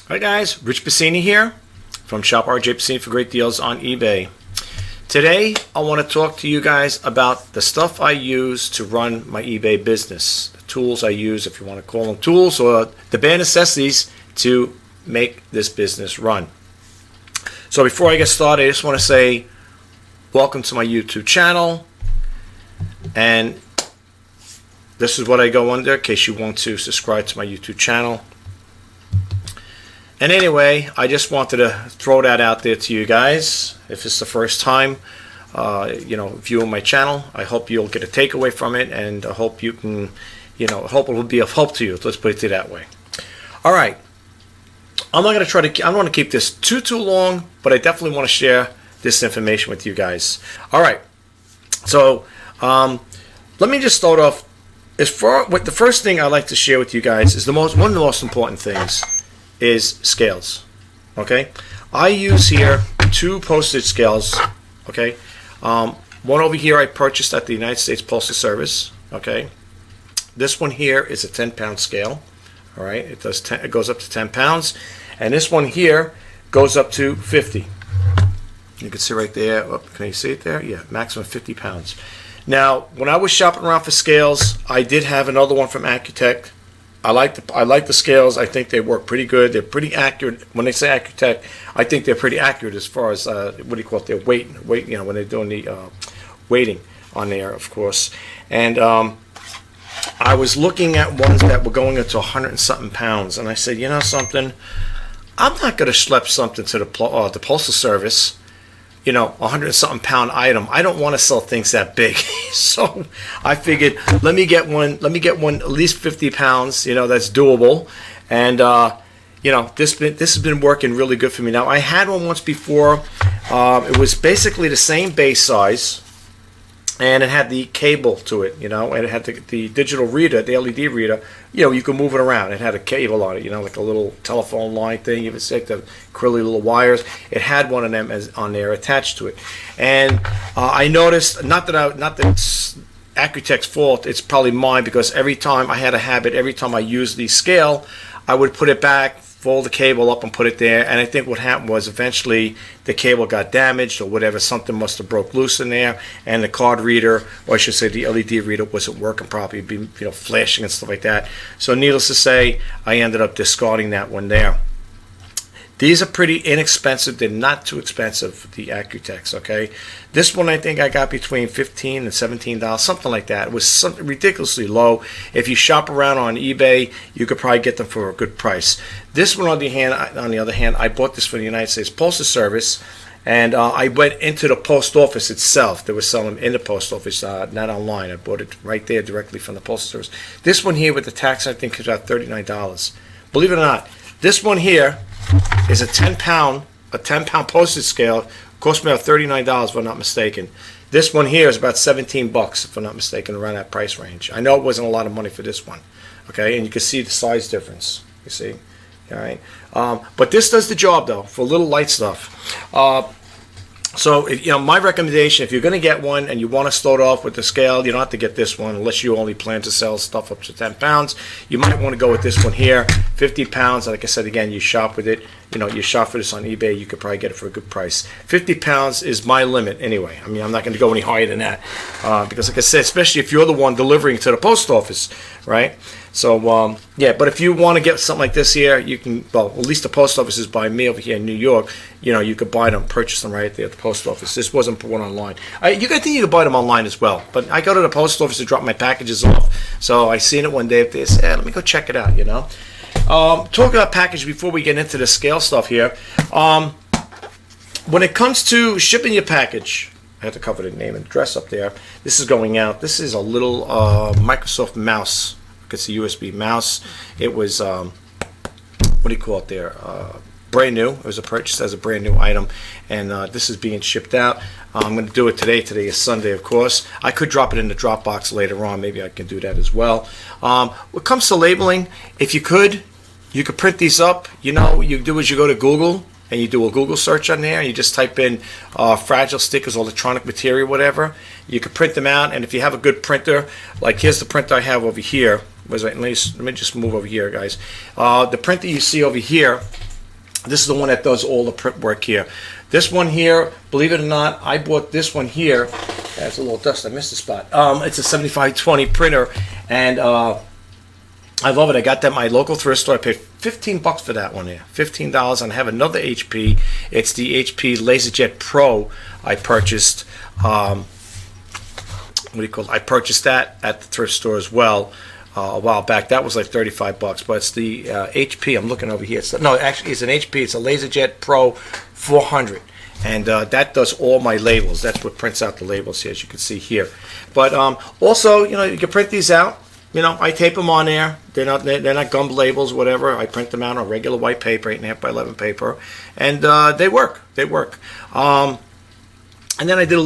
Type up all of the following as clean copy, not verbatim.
Hi guys, Rich Pasini here from Shop RJ Pasini for great deals on eBay. Today I want to talk to you guys about the stuff I use to run my eBay business. The tools I use, if you want to call them tools, or the bare necessities to make this business run. So before I get started, I just want to say welcome to my YouTube channel. And this is what I go under in case you want to subscribe to my YouTube channel. And anyway, I just wanted to throw that out there to you guys. If it's the first time, viewing my channel, I hope you'll get a takeaway from it, and I hope you can, I hope it will be of help to you. Let's put it that way. All right. I'm not going to I don't want to keep this too long, but I definitely want to share this information with you guys. All right. So let me just start off. The first thing I like to share with you guys is one of the most important things is scales. Okay, I use here two postage scales. Okay, one over here I purchased at the United States Postal Service. Okay, this one here is a 10-pound scale. All right, it goes up to 10 pounds, and this one here goes up to 50. You can see right there. Oh, can you see it there? Yeah, maximum 50 pounds. Now, when I was shopping around for scales, I did have another one from Accutech. I like the scales. I think they work pretty good. They're pretty accurate. When they say Accutech, I think they're pretty accurate as far as their weight. When they're doing the weighting on there, of course. And I was looking at ones that were going up to 100 and something pounds, and I said, you know something, I'm not going to schlep something to the Postal Service. 100 and something pound item. I don't want to sell things that big. So I figured, let me get one at least 50 pounds, that's doable. And this has been working really good for me. Now, I had one once before. It was basically the same base size, and it had the cable to it, and it had the digital reader, the LED reader. You could move it around. It had a cable on it, like a little telephone line thing. You would stick the curly little wires. It had one of them on there attached to it. And I noticed, not that it's Accutech's fault, it's probably mine, because every time I used the scale, I would put it back, fold the cable up and put it there, and I think what happened was eventually the cable got damaged or whatever. Something must have broke loose in there, and the card reader, or I should say the LED reader, wasn't working properly, flashing and stuff like that. So needless to say, I ended up discarding that one there. These are pretty inexpensive. They're not too expensive, the Accutechs, okay? This one I think I got between $15 and $17, something like that. It was something ridiculously low. If you shop around on eBay, you could probably get them for a good price. This one, on the other hand, I bought this from the United States Postal Service, and I went into the post office itself. They were selling them in the post office, not online. I bought it right there directly from the Postal Service. This one here with the tax, I think, is about $39. Believe it or not, this one here is a 10-pound postage scale. Cost me about $39 if I'm not mistaken. This one here is about $17 if I'm not mistaken, around that price range. I know it wasn't a lot of money for this one, okay? And you can see the size difference. You see, all right. But this does the job though for little light stuff. So, my recommendation, if you're going to get one and you want to start off with the scale, you don't have to get this one unless you only plan to sell stuff up to 10 pounds. You might want to go with this one here, 50 pounds. Like I said, again, you shop with it. You shop for this on eBay, you could probably get it for a good price. 50 pounds is my limit anyway. I mean, I'm not going to go any higher than that because, like I said, especially if you're the one delivering to the post office, right? So, yeah, but if you want to get something like this here, you can, well, at least the post office is by me over here in New York. You could buy them, purchase them right there at the post office. This wasn't put online. I think you could buy them online as well. But I go to the post office to drop my packages off. So I seen it one day. They said, let me go check it out, Talking about package before we get into the scale stuff here. When it comes to shipping your package, I have to cover the name and address up there. This is going out. This is a little Microsoft mouse. It's a USB mouse. It was, what do you call it there? Brand new. It was purchased as a brand new item, and this is being shipped out. I'm going to do it today. Today is Sunday, of course. I could drop it in the Dropbox later on. Maybe I can do that as well. When it comes to labeling, if you could print these up. You do is you go to Google and you do a Google search on there, and you just type in fragile stickers, electronic material, whatever. You can print them out, and if you have a good printer, like here's the printer I have over here. Let me just move over here, guys. The printer you see over here This is the one that does all the print work here. This one here, believe it or not, I bought this one here. There's a little dust, I missed the spot. It's a 7520 printer, and I love it. I got that at my local thrift store. I paid $15 for that one here, $15. And I have another HP. It's the HP LaserJet Pro I purchased. What do you call it? I purchased that at the thrift store as well a while back. That was like $35, but it's the HP. I'm looking over here. No, actually, it's an HP. It's a LaserJet Pro 400. And that does all my labels. That's what prints out the labels here, as you can see here. But also, you can print these out. I tape them on there. They're not gummed labels, whatever. I print them out on regular white paper, 8.5 by 11 paper, and they work. They work. And then I do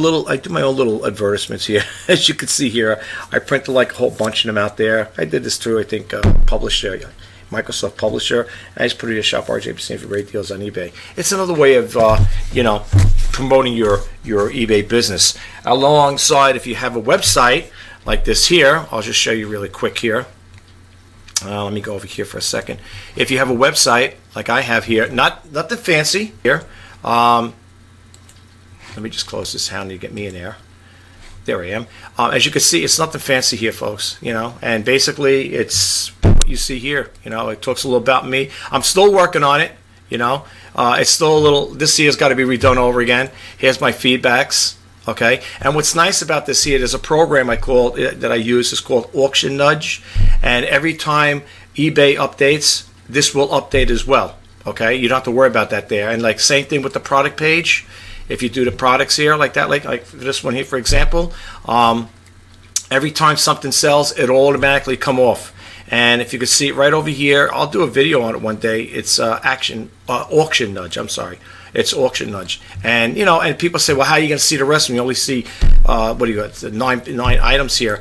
my own little advertisements here. As you can see here, I printed like a whole bunch of them out there. I did this through, I think, Publisher, Microsoft Publisher. I just put it in shop RJPasini for great deals on eBay. It's another way of, promoting your eBay business. Alongside, if you have a website like this here, I'll just show you really quick here. Let me go over here for a second. If you have a website like I have here, nothing fancy here. Let me just close this down to get me in there. There I am. As you can see, it's nothing fancy here, folks. And basically, it's what you see here. It talks a little about me. I'm still working on it. It's still a little. This year's got to be redone over again. Here's my feedbacks. Okay. And what's nice about this here, there's a program that I use. It's called Auction Nudge, and every time eBay updates, this will update as well. Okay. You don't have to worry about that there. And like same thing with the product page. If you do the products here like that, like this one here, for example, every time something sells, it'll automatically come off. And if you can see it right over here, I'll do a video on it one day. It's Auction Nudge. I'm sorry, it's Auction Nudge. And and people say, well, how are you going to see the rest of them? You only see what do you got? The nine items here.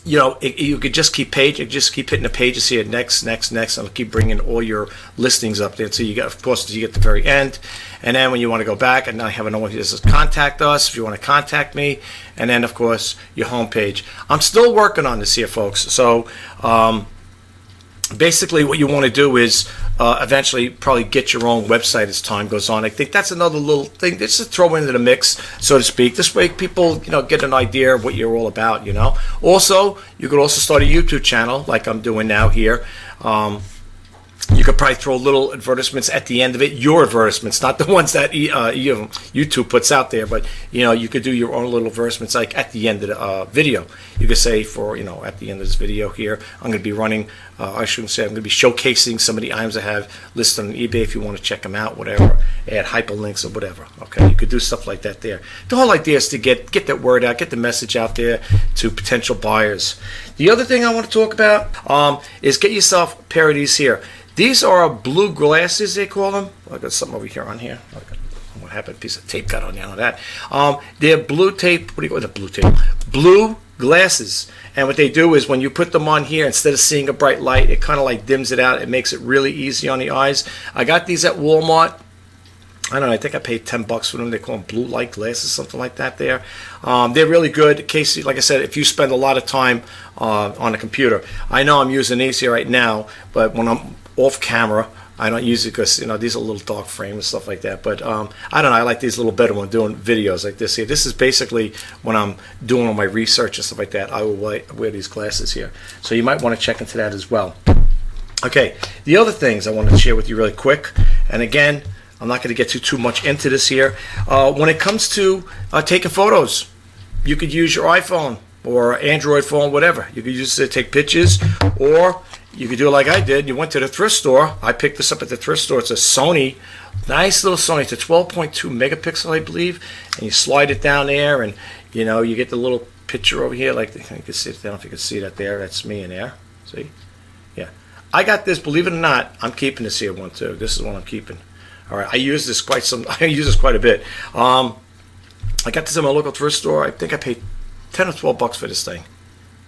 You could just keep hitting the pages here, next, and it'll keep bringing all your listings up there. So you get, of course, you get to the very end, and then when you want to go back, and now I have another one here that says contact us if you want to contact me, and then of course your home page. I'm still working on this here, folks. So basically, what you want to do is eventually probably get your own website as time goes on. I think that's another little thing just to throw into the mix, so to speak. This way people get an idea of what you're all about. Also, you could also start a YouTube channel like I'm doing now here. You could probably throw little advertisements at the end of it, your advertisements, not the ones that YouTube puts out there, but you could do your own little advertisements like at the end of the video. You could say at the end of this video here, I'm going to be running, I shouldn't say, I'm going to be showcasing some of the items I have listed on eBay if you want to check them out, whatever, add hyperlinks or whatever. Okay, you could do stuff like that there. The whole idea is to get that word out, get the message out there to potential buyers. The other thing I want to talk about is get yourself a pair of these here. These are blue glasses, they call them. I got something over here on here. What happened? A piece of tape got on the end of that. They're blue tape. What do you call it? Blue tape. Blue glasses. And what they do is when you put them on here, instead of seeing a bright light, it kind of like dims it out. It makes it really easy on the eyes. I got these at Walmart. I don't know, I think I paid $10 for them. They call them blue light glasses, something like that there. They're really good in case, like I said, if you spend a lot of time on a computer. I know I'm using these here right now, but when I'm off camera, I don't use it because these are little dark frame and stuff like that. But I don't know, I like these a little better when doing videos like this here. This is basically when I'm doing all my research and stuff like that. I will wear these glasses here, so you might want to check into that as well. Okay, the other things I want to share with you really quick, and again, I'm not going to get too much into this here. When it comes to taking photos, you could use your iPhone or Android phone, whatever. You could use it to take pictures, or you could do it like I did. You went to the thrift store. I picked this up at the thrift store. It's a Sony, nice little Sony. It's a 12.2 megapixel, I believe. And you slide it down there, and you get the little picture over here. Like you can see it. I don't know if you can see that there. That's me in there. See? Yeah. I got this. Believe it or not, I'm keeping this here one too. This is one I'm keeping. All right. I use this quite a bit. I got this at my local thrift store. I think I paid $10 or $12 for this thing.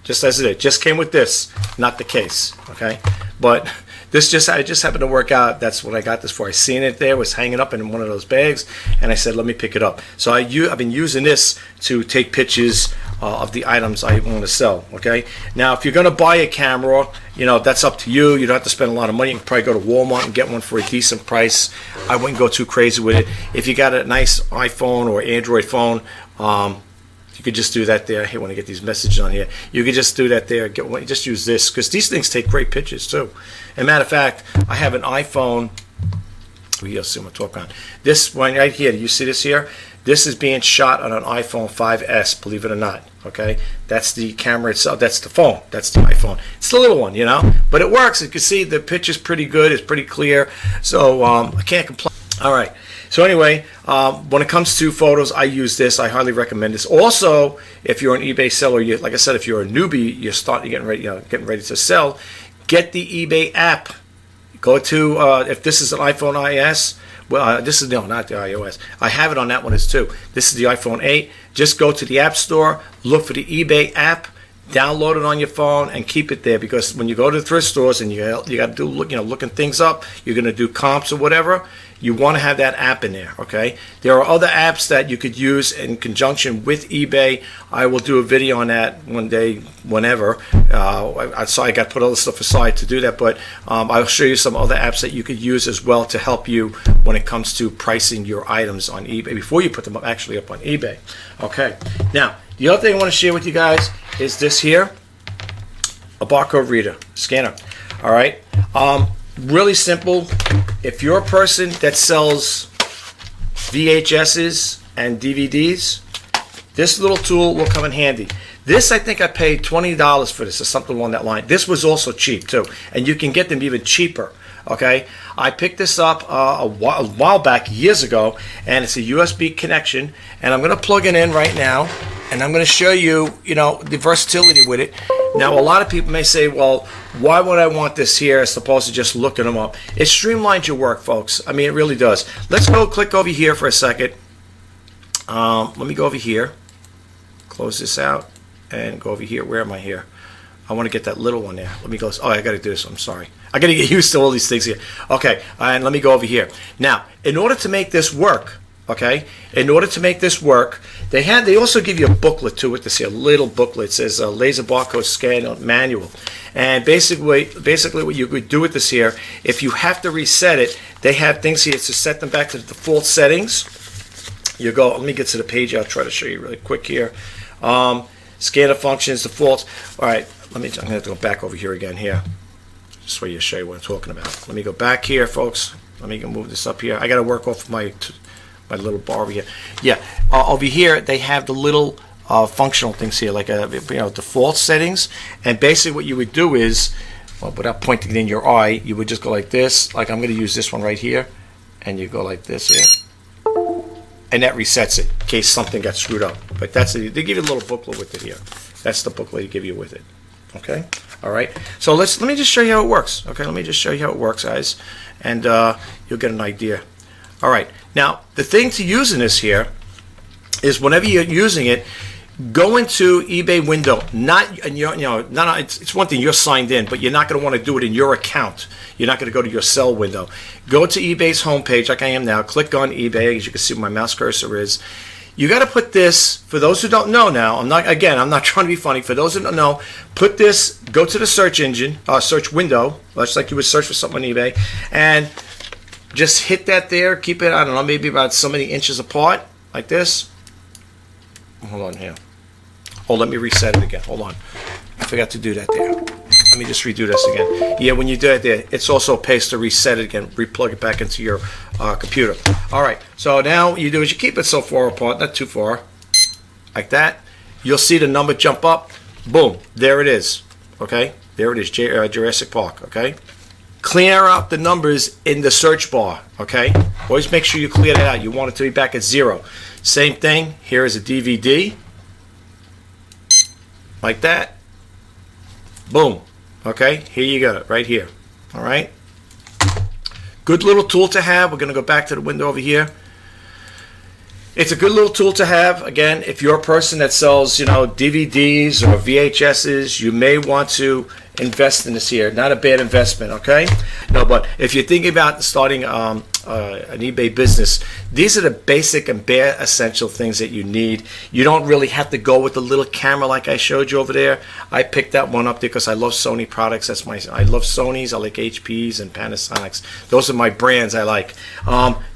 Just as it is. Just came with this, not the case. Okay, but this just happened to work out. That's what I got this for. I seen it there, was hanging up in one of those bags, and I said, let me pick it up. So I've been using this to take pictures of the items I want to sell. Okay, now if you're going to buy a camera you know, that's up to you. You don't have to spend a lot of money. You can probably go to Walmart and get one for a decent price. I wouldn't go too crazy with it. If you got a nice iPhone or Android phone, you could just do that there. I hate when I get these messages on here. You could just do that there. Just use this, because these things take great pictures too. As a matter of fact, I have an iPhone. You'll see what I'm talking on. This one right here, do you see this here? This is being shot on an iPhone 5S, believe it or not. Okay, that's the camera itself. That's the phone. That's the iPhone. It's the little one, you know, but it works. You can see the picture's pretty good. It's pretty clear. So I can't complain. All right. So anyway, when it comes to photos, I use this. I highly recommend this. Also, if you're an eBay seller, like I said, if you're a newbie, you're getting ready to sell, get the eBay app. Go to if this is an iPhone IS. Well, this is not the iOS. I have it on that one as too. This is the iPhone 8. Just go to the App Store, look for the eBay app, download it on your phone, and keep it there. Because when you go to the thrift stores and you got to do looking things up, you're going to do comps or whatever. You want to have that app in there, okay? There are other apps that you could use in conjunction with eBay. I will do a video on that one day, whenever. I got to put other stuff aside to do that, but I'll show you some other apps that you could use as well to help you when it comes to pricing your items on eBay before you put them up on eBay. Okay. Now, the other thing I want to share with you guys is this here, a barcode reader, scanner. All right. Really simple. If you're a person that sells VHSs and DVDs, this little tool will come in handy. This, I think I paid $20 for this or something along that line. This was also cheap too, and you can get them even cheaper. Okay, I picked this up a while back, years ago, and it's a USB connection, and I'm going to plug it in right now, and I'm going to show you, the versatility with it. Now, a lot of people may say, well, why would I want this here as opposed to just looking them up? It streamlines your work, folks. I mean, it really does. Let's click over here for a second. Let me go over here, close this out, and go over here. Where am I here? I want to get that little one there. Let me go. Oh, I got to do this. I'm sorry. I got to get used to all these things here. Okay, and let me go over here. Now, in order to make this work, they also give you a booklet too with this here, a little booklet. It says laser barcode scan manual. And basically what you could do with this here, if you have to reset it, they have things here to set them back to the default settings. You go, let me get to the page. I'll try to show you really quick here. Scanner functions, defaults. All right, I'm going to have to go back over here again here. Just so you show you what I'm talking about. Let me go back here, folks. Let me move this up here. I got to work off my little bar over here. Yeah, over here they have the little functional things here, like default settings. And basically what you would do is, well, without pointing it in your eye, you would just go like this. Like I'm going to use this one right here, and you go like this here, and that resets it in case something got screwed up. But they give you a little booklet with it here. That's the booklet they give you with it. Okay. All right. So let me just show you how it works. Okay. Let me just show you how it works, guys, and you'll get an idea. All right. Now, the thing to use in this here is whenever you're using it, go into eBay window. It's one thing you're signed in, but you're not going to want to do it in your account. You're not going to go to your sell window. Go to eBay's homepage, like I am now. Click on eBay, as you can see where my mouse cursor is. You got to put this, for those who don't know now, I'm not trying to be funny. For those who don't know, put this, go to the search engine, search window, just like you would search for something on eBay, and just hit that there. Keep it, I don't know, maybe about so many inches apart, like this. Hold on here. Oh, let me reset it again. Hold on. I forgot to do that there. Let me just redo this again. Yeah, when you do it there, it's also a paste to reset it again, replug it back into your computer. All right, so now what you do is you keep it so far apart, not too far, like that. You'll see the number jump up. Boom, there it is. Okay, there it is, Jurassic Park. Okay, clear out the numbers in the search bar. Okay, always make sure you clear that out. You want it to be back at 0. Same thing. Here is a DVD, like that. Boom. Okay, here you go, right here. All right. Good little tool to have. We're going to go back to the window over here. It's a good little tool to have. Again, if you're a person that sells, DVDs or VHSs, you may want to invest in this here. Not a bad investment, okay? No, but if you're thinking about starting a an eBay business, these are the basic and bare essential things that you need. You don't really have to go with the little camera like I showed you over there. I picked that one up because I love Sony products. I love Sonys. I like HPs and Panasonics. Those are my brands I like.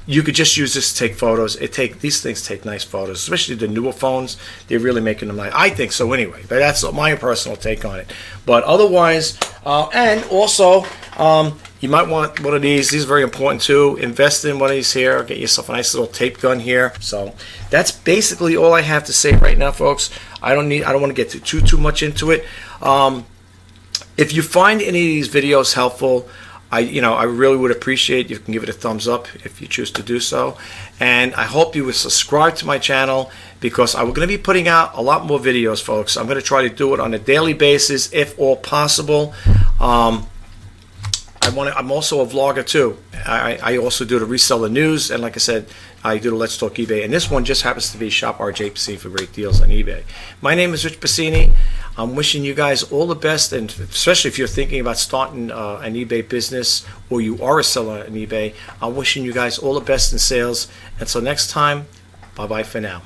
You could just use this to take photos. These things take nice photos, especially the newer phones. They're really making them nice. I think so anyway, but that's my personal take on it. But otherwise, and also, you might want one of these. These are very important too. Invest in one of these here. Get yourself a nice little tape gun here. So that's basically all I have to say right now, folks. I don't want to get too much into it. If you find any of these videos helpful, I really would appreciate you can give it a thumbs up if you choose to do so. And I hope you would subscribe to my channel, because I'm going to be putting out a lot more videos, folks. I'm going to try to do it on a daily basis if all possible. I'm also a vlogger too. I also do the reseller news, and like I said, I do the Let's Talk eBay. And this one just happens to be Shop RJ Pasini for great deals on eBay. My name is Rich Pasini. I'm wishing you guys all the best, and especially if you're thinking about starting an eBay business, or you are a seller on eBay, I'm wishing you guys all the best in sales. Until next time, bye-bye for now.